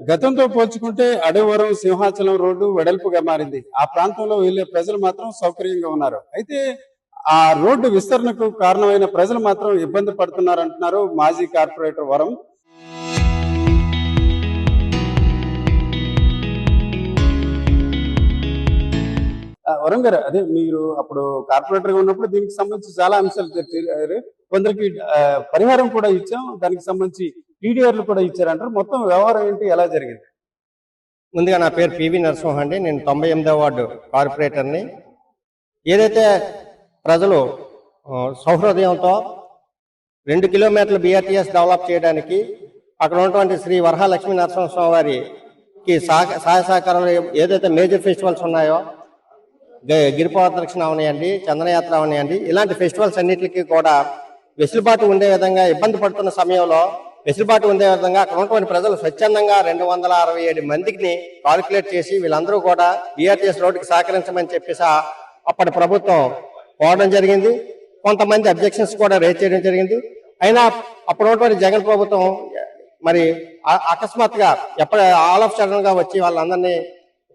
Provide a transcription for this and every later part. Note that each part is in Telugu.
గతంతో పోల్చుకుంటే అడవరం సింహాచలం రోడ్డు వెడల్పుగా మారింది. ఆ ప్రాంతంలో వెళ్లే ప్రజలు మాత్రం సౌకర్యంగా ఉన్నారు. అయితే ఆ రోడ్డు విస్తరణకు కారణమైన ప్రజలు మాత్రం ఇబ్బంది పడుతున్నారంటున్నారు మాజీ కార్పొరేటర్ వరం. వరం గారు, అదే మీరు అప్పుడు కార్పొరేటర్ గా ఉన్నప్పుడు దీనికి సంబంధించి చాలా అంశాలు చర్చారు. కొందరికి పరిహారం కూడా ఇచ్చాం, దానికి సంబంధించి టీడీఆర్లు కూడా ఇచ్చారంటారు. మొత్తం వ్యవహారం ఏంటి, ఎలా జరిగింది? ముందుగా నా పేరు పివి నరసింహ అండి. నేను 98వ వార్డు కార్పొరేటర్ని. ఏదైతే ప్రజలు సౌహృదయంతో 2 కిలోమీటర్ల BRTS డెవలప్ చేయడానికి అక్కడ ఉన్నటువంటి శ్రీ వరహాలక్ష్మీ నరసింహస్వామి వారికి సహాయ సహకారాలు ఏదైతే మేజర్ ఫెస్టివల్స్ ఉన్నాయో, గిరిప్రదక్షిణ అవనియండి, చందనయాత్ర అవనియండి, ఇలాంటి ఫెస్టివల్స్ అన్నిటికీ కూడా వెసులుబాటు ఉండే విధంగా ఇబ్బంది పడుతున్న సమయంలో వెసులుబాటు ఉండే విధంగా అక్కడ ఉన్నటువంటి ప్రజలు స్వచ్ఛందంగా 267 మందికి కాల్కులేట్ చేసి వీళ్ళందరూ కూడా BRTS రోడ్డుకి సహకరించమని చెప్పేసి అప్పటి ప్రభుత్వం పోవడం జరిగింది. కొంతమంది అబ్జెక్షన్స్ కూడా రేజ్ చేయడం జరిగింది. అయినా అప్పుడు ఉన్నటువంటి జగన్ ప్రభుత్వం మరి అకస్మాత్తుగా ఆల్ ఆఫ్ సడన్ గా వచ్చి వాళ్ళందరినీ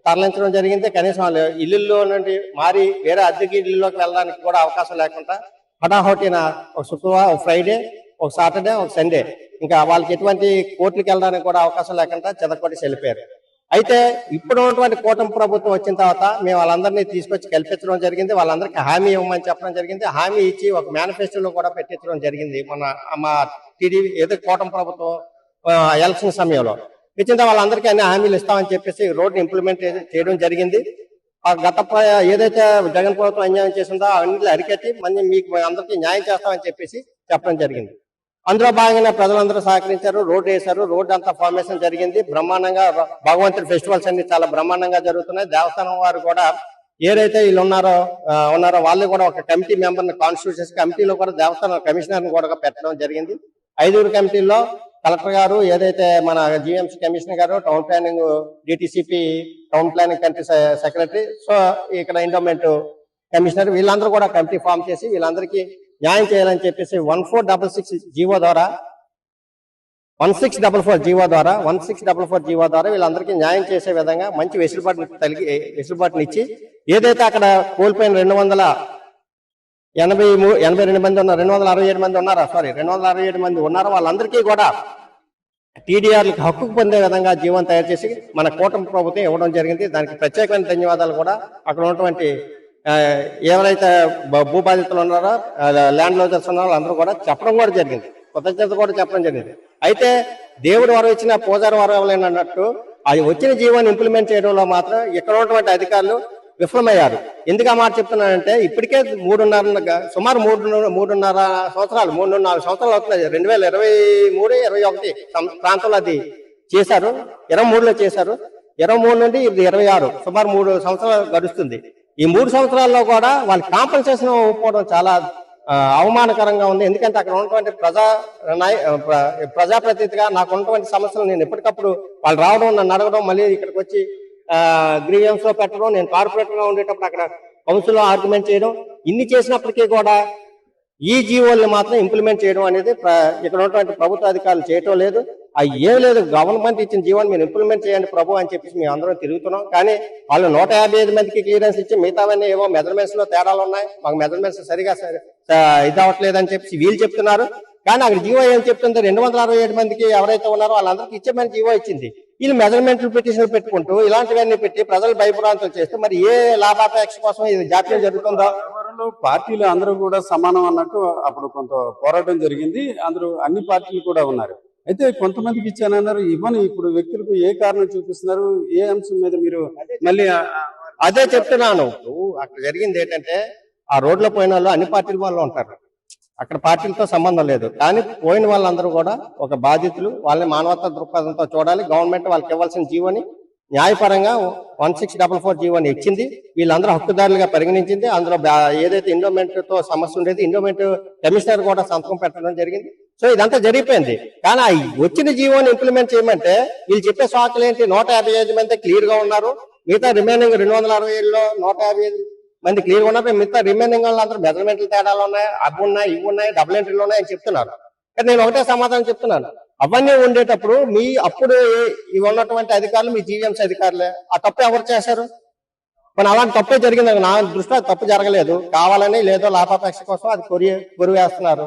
తరలించడం జరిగింది. కనీసం వాళ్ళు ఇల్లుల్లో నుండి మారి వేరే అద్దెకి ఇల్లులోకి వెళ్ళడానికి కూడా అవకాశం లేకుండా హఠాహోటిన ఒక శుక్రవారం, ఒక ఫ్రైడే, ఒక సాటర్డే, ఒక సండే ఇంకా వాళ్ళకి ఎటువంటి కోర్టులకు వెళ్ళడానికి కూడా అవకాశం లేకుండా చెదకొట్టి వెళ్ళిపోయారు. అయితే ఇప్పుడు ఉన్నటువంటి కూటమి ప్రభుత్వం వచ్చిన తర్వాత మేము వాళ్ళందరినీ తీసుకొచ్చి కల్పించడం జరిగింది. వాళ్ళందరికీ హామీ ఇవ్వమని చెప్పడం జరిగింది. హామీ ఇచ్చి ఒక మేనిఫెస్టోలో కూడా పెట్టించడం జరిగింది. మా టీడీపీ ఏదో కూటమి ప్రభుత్వం ఎలక్షన్ సమయంలో ఇచ్చిన వాళ్ళందరికీ అన్ని హామీలు ఇస్తామని చెప్పేసి రోడ్డు ఇంప్లిమెంట్ చేయడం జరిగింది. గత ఏదైతే జగన్ ప్రభుత్వం అన్యాయం చేసిందో అన్నింటిలో అరికట్టి మళ్ళీ మీకు అందరికీ న్యాయం చేస్తామని చెప్పేసి చెప్పడం జరిగింది. అందులో భాగంగా ప్రజలందరూ సహకరించారు, రోడ్డు వేశారు. రోడ్డు అంతా ఫార్మేషన్ జరిగింది. బ్రహ్మాండంగా భగవంతుడి ఫెస్టివల్స్ అన్ని చాలా బ్రహ్మాండంగా జరుగుతున్నాయి. దేవస్థానం వారు కూడా ఏదైతే వీళ్ళు ఉన్నారో వాళ్ళు కూడా ఒక కమిటీ మెంబర్ని కాన్స్టిట్యూషన్ కమిటీలో కూడా దేవస్థానం కమిషనర్ని కూడా పెట్టడం జరిగింది. 5 కమిటీల్లో కలెక్టర్ గారు, ఏదైతే మన GMC కమిషనర్ గారు, town planning DTCP town planning country secretary, so ఇక్కడ ఎండోమెంట్ కమిషనర్, వీళ్ళందరూ కూడా కమిటీ ఫామ్ చేసి వీళ్ళందరికీ న్యాయం చేయాలని చెప్పేసి 1644 జీవో ద్వారా 1644 జీవో ద్వారా వీళ్ళందరికీ న్యాయం చేసే విధంగా మంచి వెసులుబాటునిచ్చి ఏదైతే అక్కడ కోల్పోయిన 282 మంది ఉన్నారు, 267 మంది ఉన్నారా, 267 మంది ఉన్నారో వాళ్ళందరికీ కూడా టీడీఆర్లకు హక్కు పొందే విధంగా జీవనం తయారు చేసి మన కూటమి ప్రభుత్వం ఇవ్వడం జరిగింది. దానికి ప్రత్యేకమైన ధన్యవాదాలు కూడా అక్కడ ఉన్నటువంటి ఎవరైతే భూబాధితులు ఉన్నారో, ల్యాండ్ లోజర్స్ ఉన్నారో అందరూ కూడా చెప్పడం కూడా జరిగింది. కృతజ్ఞత కూడా చెప్పడం జరిగింది. అయితే దేవుడు వరం ఇచ్చిన పూజారి వరం అన్నట్టు అది వచ్చిన జీవాన్ని ఇంప్లిమెంట్ చేయడంలో మాత్రం ఇక్కడ ఉన్నటువంటి అధికారులు విఫలమయ్యారు. ఎందుకు ఆ మాట చెప్తున్నానంటే ఇప్పటికే సుమారు 3.5 సంవత్సరాలు 3.4 సంవత్సరాలు అవుతున్నాయి. 2023-21 ప్రాంతంలో అది చేశారు. 23లో చేశారు. 23 నుండి ఇది 26 సుమారు 3 సంవత్సరాలు గడుస్తుంది. ఈ 3 సంవత్సరాల్లో కూడా వాళ్ళకి కాంపెన్సేషన్ ఇవ్వకపోవడం చాలా అవమానకరంగా ఉంది. ఎందుకంటే అక్కడ ఉన్నటువంటి ప్రజాప్రతినిధిగా నాకు ఉన్నటువంటి సమస్యలు నేను ఎప్పటికప్పుడు వాళ్ళు రావడం, నన్ను అడగడం, మళ్ళీ ఇక్కడికి వచ్చి గ్రీవియన్స్ లో పెట్టడం, నేను కార్పొరేటర్ గా ఉండేటప్పుడు అక్కడ కౌన్సిల్ లో ఆర్గ్యుమెంట్ చేయడం, ఇన్ని చేసినప్పటికీ కూడా ఈ జీవోల్ని మాత్రం ఇంప్లిమెంట్ చేయడం అనేది ఇక్కడ ఉన్నటువంటి ప్రభుత్వ అధికారులు చేయటం లేదు. ఏం లేదు, గవర్నమెంట్ ఇచ్చిన జీవోని మీరు ఇంప్లిమెంట్ చేయండి ప్రభు అని చెప్పేసి మేము అందరం తిరుగుతున్నాం. కానీ వాళ్ళు 155 మందికి క్లియరెన్స్ ఇచ్చి మిగతావన్నీ ఏవో మెజర్మెంట్స్ లో తేడాలు ఉన్నాయి, మాకు మెజర్మెంట్స్ సరిగా ఇది అవ్వట్లేదు అని చెప్పేసి వీళ్ళు చెప్తున్నారు. కానీ అక్కడ జీవో ఏం చెప్తుంది, 267 మందికి ఎవరైతే ఉన్నారో వాళ్ళందరికీ ఇచ్చేమని జీవో ఇచ్చింది. వీళ్ళు మెజర్మెంట్లు పిటిషన్లు పెట్టుకుంటూ ఇలాంటివన్నీ పెట్టి ప్రజలు భయభ్రాంతులు చేస్తే మరి ఏ లాభాపేక్ష కోసం ఇది జాప్యం జరుగుతుందో. పార్టీలు అందరూ కూడా సమానం అన్నట్టు అప్పుడు కొంత పోరాటం జరిగింది. అందరూ అన్ని పార్టీలు కూడా ఉన్నారు. అయితే కొంతమందికి ఇచ్చానన్నారు, ఇవ్వని ఇప్పుడు వ్యక్తులకు ఏ కారణం చూపిస్తున్నారు, ఏ అంశం మీద మీరు మళ్ళీ? అదే చెప్తున్నాను. అక్కడ జరిగింది ఏంటంటే ఆ రోడ్లో పోయిన వాళ్ళు అన్ని పార్టీల వాళ్ళు ఉంటారు, అక్కడ పార్టీలతో సంబంధం లేదు. కానీ పోయిన వాళ్ళందరూ కూడా ఒక బాధితులు, వాళ్ళని మానవతా దృక్పథంతో చూడాలి. గవర్నమెంట్ వాళ్ళకి ఇవ్వాల్సిన జీవోని న్యాయపరంగా 1644 జీవోని ఇచ్చింది. వీళ్ళందరూ హక్కుదారులుగా పరిగణించింది. అందులో ఏదైతే ఎండోమెంట్ తో సమస్య ఉండేది, ఎండోమెంట్ కమిషనర్ కూడా సంతకం పెట్టడం జరిగింది. సో ఇదంతా జరిగిపోయింది. కానీ వచ్చిన జీవోని ఇంప్లిమెంట్ చేయమంటే వీళ్ళు చెప్పే సాకులు ఏంటి, 155 మంది క్లియర్ గా ఉన్నారు, మిగతా రిమైనింగ్ 267లో 155 మంది క్లియర్ గా ఉన్నారు, మిగతా రిమైనింగ్ వాళ్ళందరూ మెజర్మెంట్లు తేడాలు ఉన్నాయి, అవి ఉన్నాయి, ఇవి ఉన్నాయి, డబుల్ ఎంట్రీలు ఉన్నాయి అని చెప్తున్నారు. కానీ నేను ఒకటే సమాధానం చెప్తున్నాను, అవన్నీ ఉండేటప్పుడు మీ అప్పుడు ఇవి ఉన్నటువంటి అధికారులు మీ జీవీఎంసీ అధికారులే. ఆ తప్పు ఎవరు చేశారు? మన అలాంటి తప్పే జరిగింది. నా దృష్టిలో అది తప్పు జరగలేదు. కావాలని లేదో లాభాపేక్ష కోసం అది కొరి వేస్తున్నారు.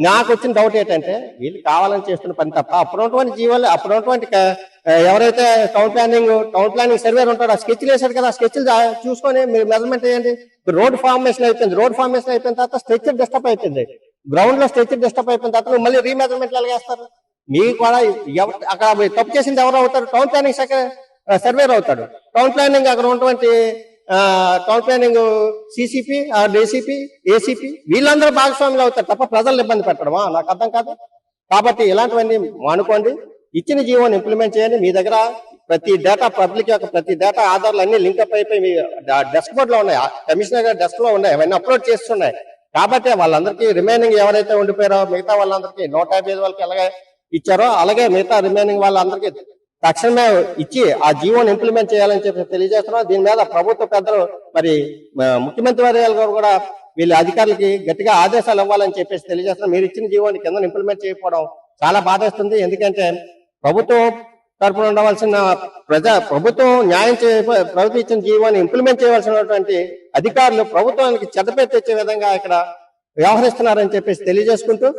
నాకు వచ్చిన డౌట్ ఏంటంటే వీళ్ళు కావాలని చేస్తున్న పని తప్ప అప్పుడున్నటువంటి జీవాలు అప్పుడున్నటువంటి ఎవరైతే టౌన్ ప్లానింగ్ సర్వేర్ ఉంటాడో ఆ స్కెచ్లు వేశాడు కదా, ఆ స్కెచ్లు చూసుకొని మీరు మెజర్మెంట్ చేయండి. రోడ్ ఫార్మేషన్ అయిపోయింది. రోడ్ ఫార్మేషన్ అయిపోయిన తర్వాత స్ట్రక్చర్ డిస్టర్బ్ అయిపోయింది. గ్రౌండ్ లో స్ట్రక్చర్ డిస్టర్బ్ అయిపోయిన తర్వాత మళ్ళీ రీమెజర్మెంట్ ఎలాగేస్తారు? మీకు కూడా అక్కడ తప్పు చేసింది ఎవరు అవుతారు? టౌన్ ప్లానింగ్ సర్వేర్ అవుతాడు. టౌన్ ప్లానింగ్ అక్కడ ఉన్నటువంటి town planning CCP, DCP, ACP వీళ్ళందరూ భాగస్వాములు అవుతారు తప్ప ప్రజలను ఇబ్బంది పెట్టడమా? నాకు అర్థం కాదు. కాబట్టి ఇలాంటివన్నీ మానుకోండి. ఇచ్చిన జీవోని ఇంప్లిమెంట్ చేయండి. మీ దగ్గర ప్రతి డేటా పబ్లిక్ యొక్క ప్రతి డేటా ఆధార్లు అన్ని లింక్అప్ అయిపోయి మీ డెస్క్ బోర్డ్ లో ఉన్నాయి, కమిషనర్ గారి డెస్క్ లో ఉన్నాయి, అవన్నీ అప్లోడ్ చేస్తున్నాయి. కాబట్టి వాళ్ళందరికీ రిమైనింగ్ ఎవరైతే ఉండిపోయారో మిగతా వాళ్ళందరికీ 155 వాళ్ళకి ఎలాగే ఇచ్చారో అలాగే మిగతా రిమైనింగ్ వాళ్ళందరికీ తక్షణమే ఇచ్చి ఆ జీవోని ఇంప్లిమెంట్ చేయాలని చెప్పి తెలియజేస్తున్నాం. దీని మీద ప్రభుత్వ పెద్దలు మరి ముఖ్యమంత్రి వర్యాలు గారు కూడా వీళ్ళ అధికారులకి గట్టిగా ఆదేశాలు ఇవ్వాలని చెప్పేసి తెలియజేస్తున్నాం. మీరు ఇచ్చిన జీవోని కింద ఇంప్లిమెంట్ చేయకపోవడం చాలా బాధేస్తుంది. ఎందుకంటే ప్రభుత్వం తరపున ఉండవలసిన ప్రభుత్వం ప్రభుత్వం ఇచ్చిన జీవోని ఇంప్లిమెంట్ చేయవలసినటువంటి అధికారులు ప్రభుత్వానికి చెడ్డపేరు తెచ్చే విధంగా ఇక్కడ వ్యవహరిస్తున్నారని చెప్పేసి తెలియజేసుకుంటూ